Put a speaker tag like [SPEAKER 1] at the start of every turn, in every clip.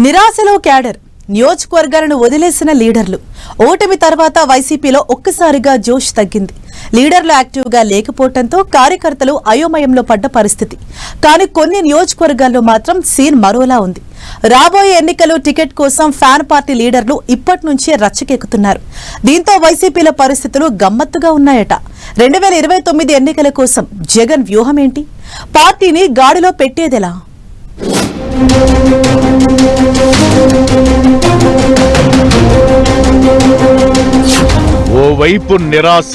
[SPEAKER 1] నిరాశలో క్యాడర్, నియోజకవర్గాలను వదిలేసిన లీడర్లు. ఓటమి తర్వాత వైసీపీలో ఒక్కసారిగా జోష్ తగ్గింది. లీడర్లు యాక్టివ్గా లేకపోవడంతో కార్యకర్తలు అయోమయంలో పడ్డ పరిస్థితి. కానీ కొన్ని నియోజకవర్గాల్లో మాత్రం సీన్ మరోలా ఉంది. రాబోయే ఎన్నికలు టికెట్ కోసం ఫ్యాన్ పార్టీ లీడర్లు ఇప్పటి నుంచే రచ్చకెక్కుతున్నారు. దీంతో వైసీపీల పరిస్థితులు గమ్మత్తుగా ఉన్నాయట. 2029 ఎన్నికల కోసం జగన్ వ్యూహం ఏంటి? పార్టీని గాడిలో పెట్టేదెలా?
[SPEAKER 2] ఓవైపు నిరాశ,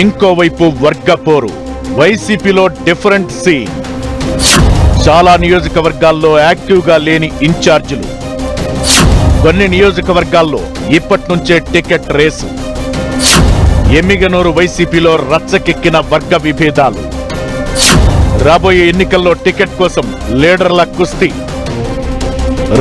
[SPEAKER 2] ఇంకోవైపు వర్గపోరు. వైసీపీలో డిఫరెంట్ సీన్. చాలా నియోజకవర్గాల్లో యాక్టివ్గా లేని ఇన్ఛార్జీలు, కొన్ని నియోజకవర్గాల్లో ఇప్పటి నుంచే టికెట్ రేసు. ఎమ్మిగనూరు వైసీపీలో రచ్చకెక్కిన వర్గ విభేదాలు. రాబోయే ఎన్నికల్లో టికెట్ కోసం లీడర్ల కుస్తీ.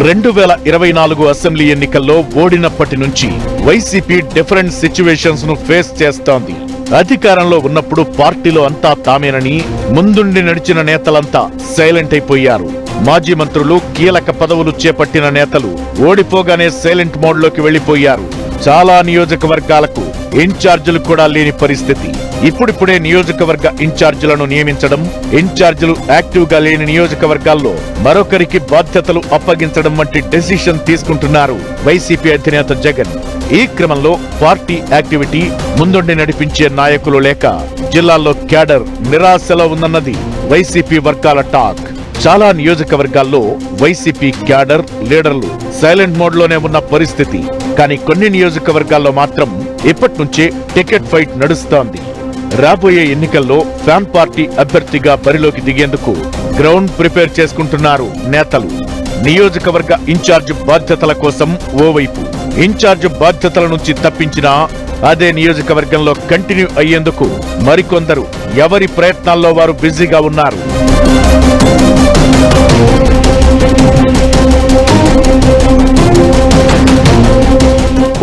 [SPEAKER 2] 2024 అసెంబ్లీ ఎన్నికల్లో ఓడినప్పటి నుంచి వైసీపీ డిఫరెంట్ సిచ్యువేషన్స్ ను ఫేస్ చేస్తోంది. అధికారంలో ఉన్నప్పుడు పార్టీలో అంతా తామేనని ముందుండి నడిచిన నేతలంతా సైలెంట్ అయిపోయారు. మాజీ మంత్రులు, కీలక పదవులు చేపట్టిన నేతలు ఓడిపోగానే సైలెంట్ మోడ్ లోకి వెళ్లిపోయారు. చాలా నియోజకవర్గాలకు ఇన్ఛార్జీలు కూడా లేని పరిస్థితి. ఇప్పుడిప్పుడే నియోజకవర్గ ఇన్ఛార్జీలను నియమించడం, ఇన్ఛార్జీలు యాక్టివ్ గా లేని నియోజకవర్గాల్లో మరొకరికి బాధ్యతలు అప్పగించడం వంటి డెసిషన్ తీసుకుంటున్నారు వైసీపీ అధినేత జగన్. ఈ క్రమంలో పార్టీ యాక్టివిటీ ముందుండి నడిపించే నాయకులు లేక జిల్లాల్లో క్యాడర్ నిరాశలో ఉందన్నది వైసీపీ వర్గాల టాక్. చాలా నియోజకవర్గాల్లో వైసీపీ క్యాడర్, లీడర్లు సైలెంట్ మోడ్ లోనే ఉన్న పరిస్థితి. కానీ కొన్ని నియోజకవర్గాల్లో మాత్రం ఇప్పటి నుంచే టికెట్ ఫైట్ నడుస్తోంది. రాబోయే ఎన్నికల్లో ఫ్యాన్ పార్టీ అభ్యర్థిగా బరిలోకి దిగేందుకు గ్రౌండ్ ప్రిపేర్ చేసుకుంటున్నారు నేతలు. నియోజకవర్గ ఇన్ఛార్జ్ బాధ్యతల కోసం ఓవైపు, ఇన్ఛార్జ్ బాధ్యతల నుంచి తప్పించినా అదే నియోజకవర్గంలో కంటిన్యూ అయ్యేందుకు మరికొందరు ఎవరి ప్రయత్నాల్లో వారు బిజీగా ఉన్నారు.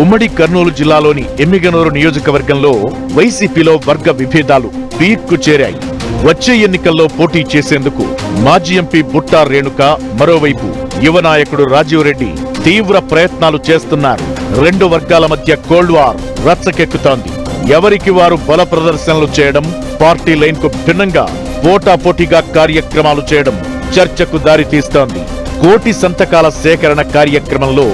[SPEAKER 2] ఉమ్మడి కర్నూలు జిల్లాలోని ఎమ్మిగనూరు నియోజకవర్గంలో వైసీపీలో వర్గ విభేదాలు పీక్కు చేరాయి. వచ్చే ఎన్నికల్లో పోటీ చేసేందుకు మాజీ ఎంపీ బుట్టా రేణుక, మరోవైపు యువ నాయకుడు రాజీవ్ రెడ్డి తీవ్ర ప్రయత్నాలు చేస్తున్నారు. రెండు వర్గాల మధ్య కోల్డ్ వార్ రచ్చకెక్కుతోంది. ఎవరికి వారు బల ప్రదర్శనలు చేయడం, పార్టీ లైన్ కు భిన్నంగా పోటాపోటీగా కార్యక్రమాలు చేయడం చర్చకు దారితీస్తోంది. కోటి సంతకాల సేకరణ కార్యక్రమంలో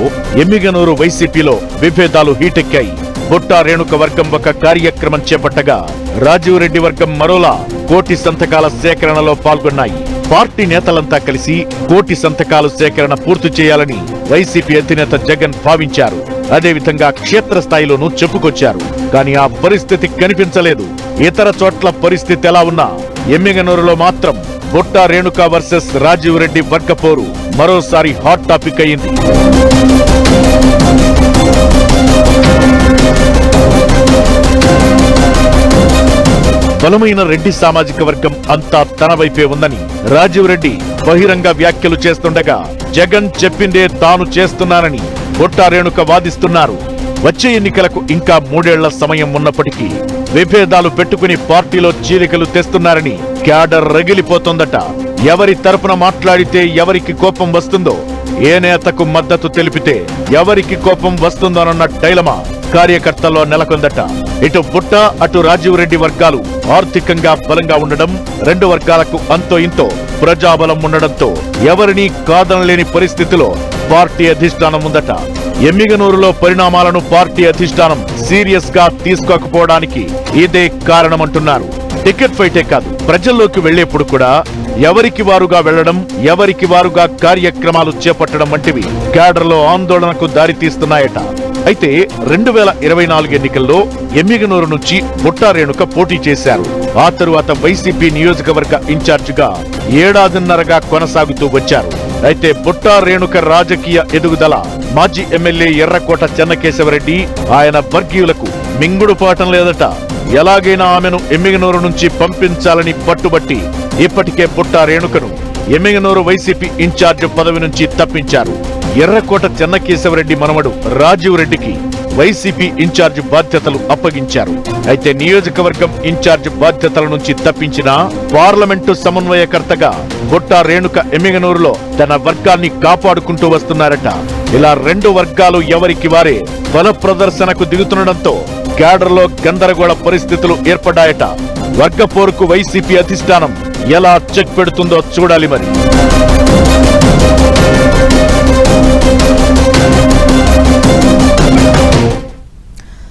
[SPEAKER 2] ఎమ్మిగనూరు వైసీపీలో విభేదాలు హీటెక్కాయి. బుట్టా రేణుక వర్గం ఒక కార్యక్రమం చేపట్టగా రాజీవ్ రెడ్డి వర్గం మరోలా కోటి సంతకాల సేకరణలో పాల్గొన్నాయి. పార్టీ నేతలంతా కలిసి కోటి సంతకాలు సేకరణ పూర్తి చేయాలని వైసీపీ అధినేత జగన్ భావించారు. అదేవిధంగా క్షేత్రస్థాయిలోనూ చెప్పుకొచ్చారు. కానీ ఆ పరిస్థితి కనిపించలేదు. ఇతర చోట్ల పరిస్థితి ఎలా ఉన్నా ఎమ్మిగనూరులో మాత్రం బుట్టా రేణుక వర్సెస్ రాజీవ్ రెడ్డి వర్గపోరు మరోసారి హాట్ టాపిక్ అయింది. బలమైన రెడ్డి సామాజిక వర్గం అంతా తన వైపే ఉందని రాజీవ్ రెడ్డి బహిరంగ వ్యాఖ్యలు చేస్తుండగా జగన్ చెప్పిందే తాను చేస్తున్నానని బుట్టా రేణుక వాదిస్తున్నారు. వచ్చే ఎన్నికలకు ఇంకా 3 ఏళ్ల సమయం ఉన్నప్పటికీ విభేదాలు పెట్టుకుని పార్టీలో చీలికలు తెస్తున్నారని క్యాడర్ రగిలిపోతోందట. ఎవరి తరపున మాట్లాడితే ఎవరికి కోపం వస్తుందో, ఏ నేతకు మద్దతు తెలిపితే ఎవరికి కోపం వస్తుందోనన్న డైలమా కార్యకర్తల్లో నెలకొందట. ఇటు బుట్ట, అటు రాజీవ్ రెడ్డి వర్గాలు ఆర్థికంగా బలంగా ఉండడం, రెండు వర్గాలకు అంతో ఇంతో ప్రజాబలం ఉండడంతో ఎవరినీ కాదనలేని పరిస్థితిలో పార్టీ అధిష్టానం ఉందట. ఎమ్మిగనూరులో పరిణామాలను పార్టీ అధిష్టానం సీరియస్ గా తీసుకోకపోవడానికి ఇదే కారణమంటున్నారు. టికెట్ ఫైటే కాదు, ప్రజల్లోకి వెళ్లేప్పుడు కూడా ఎవరికి వారుగా వెళ్లడం, ఎవరికి వారుగా కార్యక్రమాలు చేపట్టడం వంటివి క్యాడర్లో ఆందోళనకు దారితీస్తున్నాయట. అయితే 2024 ఎన్నికల్లో ఎమ్మిగనూరు నుంచి బుట్టా రేణుక పోటీ చేశారు. ఆ తరువాత వైసీపీ నియోజకవర్గ ఇన్ఛార్జిగా 1.5 ఏళ్లుగా కొనసాగుతూ వచ్చారు. అయితే బుట్టా రేణుక రాజకీయ ఎదుగుదల మాజీ ఎమ్మెల్యే ఎర్రకోట చెన్నకేశవరెడ్డి, ఆయన వర్గీయులకు మింగుడు పాఠం లేదట. ఎలాగైనా ఆమెను ఎమ్మిగనూరు నుంచి పంపించాలని పట్టుబట్టి ఇప్పటికే బుట్టా రేణుకను ఎమ్మిగనూరు వైసీపీ ఇన్ఛార్జ్ పదవి నుంచి తప్పించారు. ఎర్రకోట చెన్నకేశవరెడ్డి మనవడు రాజీవ్ రెడ్డికి వైసీపీ ఇన్ఛార్జ్ బాధ్యతలు అప్పగించారు. అయితే నియోజకవర్గం ఇన్ఛార్జ్ బాధ్యతల నుంచి తప్పించిన పార్లమెంటు సమన్వయకర్తగా బొట్టా రేణుక ఎమ్మిగనూరులో తన వర్గాన్ని కాపాడుకుంటూ వస్తున్నారట. ఇలా రెండు వర్గాలు ఎవరికి వారే బల ప్రదర్శనకు దిగుతుండటంతో క్యాడర్లో గందరగోళ పరిస్థితులు ఏర్పడ్డాయట. వర్గ పోరుకు వైసీపీ అధిష్టానం ఎలా చెక్ పెడుతుందో చూడాలి మరి.